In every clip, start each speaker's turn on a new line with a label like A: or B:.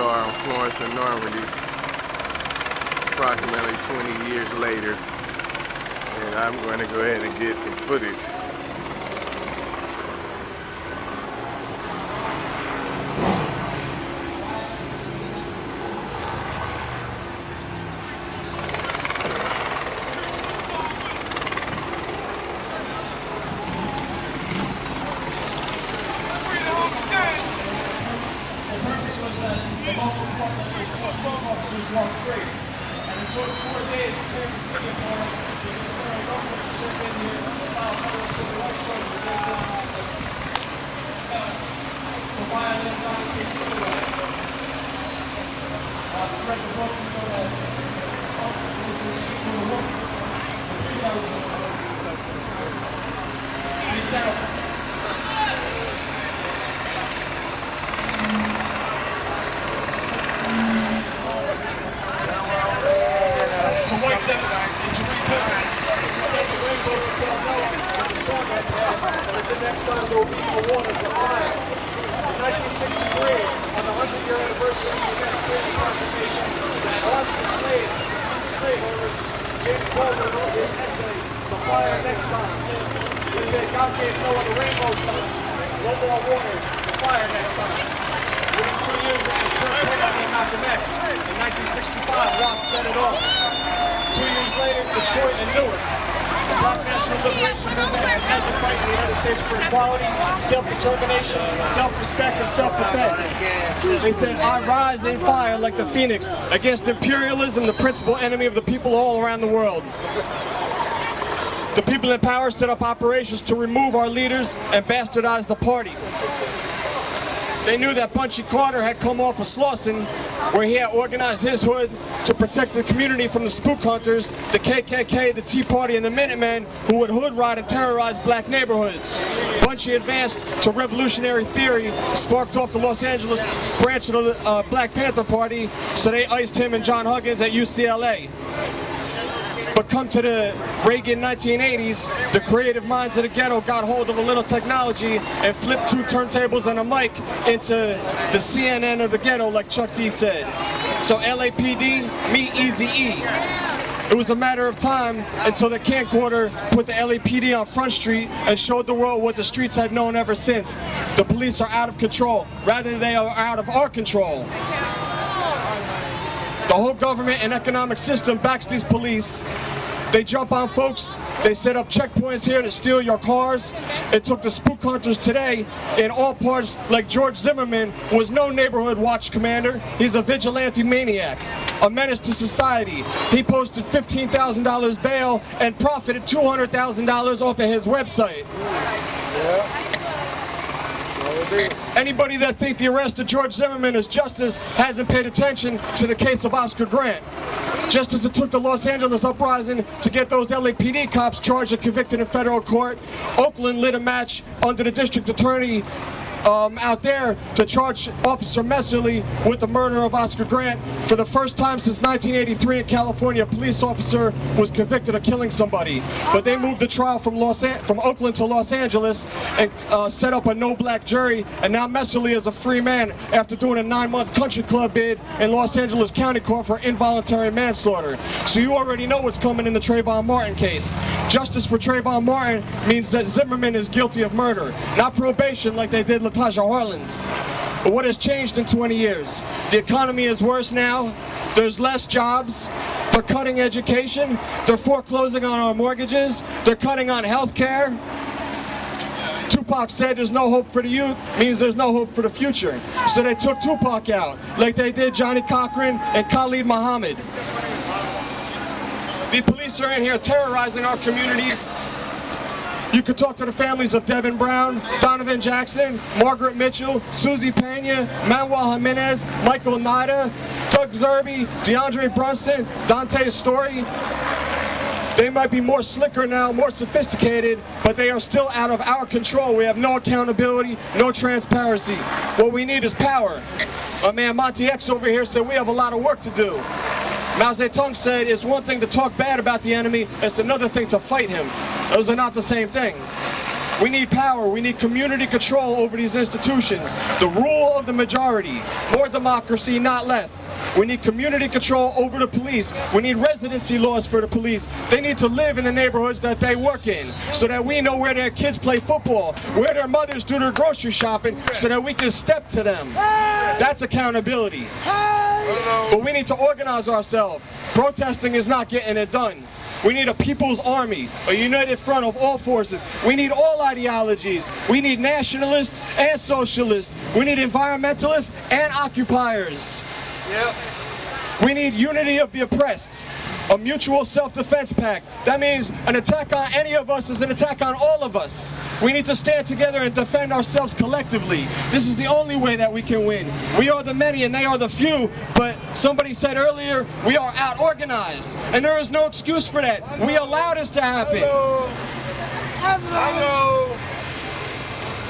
A: are on Florence and Normandie, approximately 20 years later, and I'm going to go ahead and get some footage.
B: The local police officers walked free. And it took 4 days to turn the city apart to get the federal government to step in here and allow federal civil rights struggles to violate Rodney King civil rights. I read the book and know that to wipe them and to rebuild them. To set the rainbows to tell no one it's a storm that passed, but the next time there will be no water but fire. In 1963, on the 100-year anniversary of the Emancipation Proclamation, on the slaveholders, James Baldwin wrote his essay, The Fire Next Time. He said, God gave Noah the rainbow sun, no more water, the fire next time. Within 2 years after Kurt Cobain and Malcolm X, in 1965, Rock set it off. 2 years later, Detroit and Newark. The Black National Liberation Movement had to fight in the United States for equality, self-determination, self-respect, and self-defense. They said, I rise in fire like the phoenix against imperialism, the principal enemy of the people all around the world. The people in power set up operations to remove our leaders and bastardize the party. They knew that Bunchy Carter had come off of Slauson, where he had organized his hood to protect the community from the spook hunters, the KKK, the Tea Party, and the Minutemen, who would hood ride and terrorize black neighborhoods. Bunchy advanced to revolutionary theory, sparked off the Los Angeles branch of the Black Panther Party, so they iced him and John Huggins at UCLA. But come to the Reagan 1980s, the creative minds of the ghetto got hold of a little technology and flipped 2 turntables and a mic into the CNN of the ghetto, like Chuck D said. So LAPD, meet Eazy-E. It was a matter of time until the camcorder put the LAPD on Front Street and showed the world what the streets had known ever since. The police are out of control. Rather, they are out of our control. The whole government and economic system backs these police. They jump on folks, they set up checkpoints here to steal your cars. It took the spook hunters today in all parts, like George Zimmerman was no neighborhood watch commander. He's a vigilante maniac, a menace to society. He posted $15,000 bail and profited $200,000 off of his website. Yeah. Anybody that thinks the arrest of George Zimmerman is justice hasn't paid attention to the case of Oscar Grant. Just as it took the Los Angeles uprising to get those LAPD cops charged and convicted in federal court, Oakland lit a match under the district attorney out there to charge Officer Messerly with the murder of Oscar Grant. For the first time since 1983 in California, a police officer was convicted of killing somebody. But they moved the trial from Oakland to Los Angeles and set up a no-black jury, and now Messerly is a free man after doing a 9-month country club bid in Los Angeles County Court for involuntary manslaughter. So you already know what's coming in the Trayvon Martin case. Justice for Trayvon Martin means that Zimmerman is guilty of murder, not probation like they did Latasha Harlins. But what has changed in 20 years? The economy is worse now. There's less jobs. They're cutting education. They're foreclosing on our mortgages. They're cutting on health care. Tupac said there's no hope for the youth means there's no hope for the future. So they took Tupac out, like they did Johnny Cochran and Khalid Muhammad. The police are in here terrorizing our communities. You could talk to the families of Devin Brown, Donovan Jackson, Margaret Mitchell, Susie Pena, Manuel Jimenez, Michael Nida, Doug Zerbe, DeAndre Brunson, Dante Story. They might be more slicker now, more sophisticated, but they are still out of our control. We have no accountability, no transparency. What we need is power. My man Monty X over here said we have a lot of work to do. Mao Zedong said it's one thing to talk bad about the enemy, it's another thing to fight him. Those are not the same thing. We need power. We need community control over these institutions. The rule of the majority. More democracy, not less. We need community control over the police. We need residency laws for the police. They need to live in the neighborhoods that they work in so that we know where their kids play football, where their mothers do their grocery shopping, so that we can step to them. That's accountability. But we need to organize ourselves. Protesting is not getting it done. We need a people's army, a united front of all forces. We need all ideologies. We need nationalists and socialists. We need environmentalists and occupiers. Yep. We need unity of the oppressed, a mutual self-defense pact. That means an attack on any of us is an attack on all of us. We need to stand together and defend ourselves collectively. This is the only way that we can win. We are the many and they are the few, but somebody said earlier, we are out-organized. And there is no excuse for that. We allowed this to happen.
C: Hello.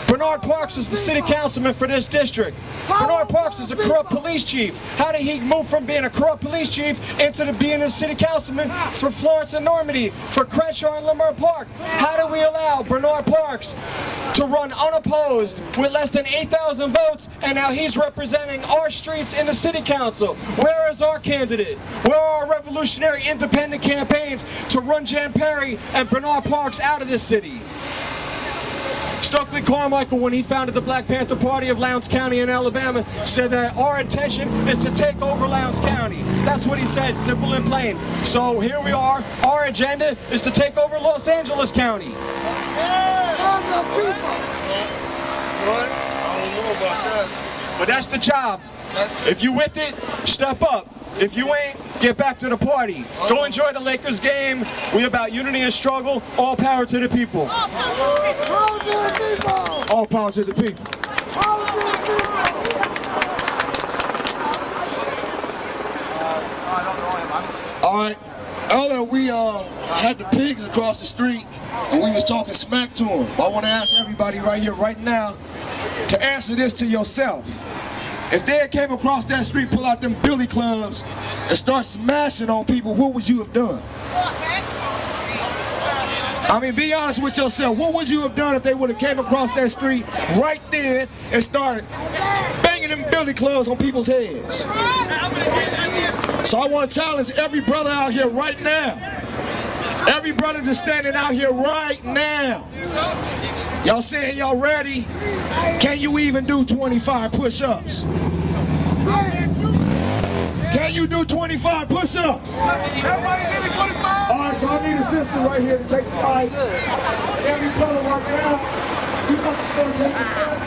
B: Bernard Parks is the city councilman for this district. Bernard Parks is a corrupt police chief. How did he move from being a corrupt police chief into being a city councilman for Florence and Normandie, for Crenshaw and Leimert Park? How did we allow Bernard Parks to run unopposed with less than 8,000 votes, and now he's representing our streets in the city council? Where is our candidate? Where are our revolutionary independent campaigns to run Jan Perry and Bernard Parks out of this city? Stokely Carmichael, when he founded the Black Panther Party of Lowndes County in Alabama, said that our intention is to take over Lowndes County. That's what he said, simple and plain. So here we are. Our agenda is to take over Los Angeles County.
C: What? I don't know about that.
B: But that's the job. If you with it, step up. If you ain't, get back to the party. Go enjoy the Lakers game. We about unity and struggle. All power to the people.
C: All power to the people.
B: All power to the people.
D: All right. Earlier we had the pigs across the street and we was talking smack to them. I want to ask everybody right here, right now, to answer this to yourself. If they had came across that street, pull out them billy clubs, and start smashing on people, what would you have done? I mean, be honest with yourself. What would you have done if they would have came across that street right then and started banging them billy clubs on people's heads? So I want to challenge every brother out here right now. Every brother just standing out here right now. Y'all saying y'all ready? Can you even do 25 push-ups? Can you do 25 push-ups?
C: Everybody give me 25.
D: All right, so I need a sister right here to take the fight. Every brother right now, you got to start taking the step.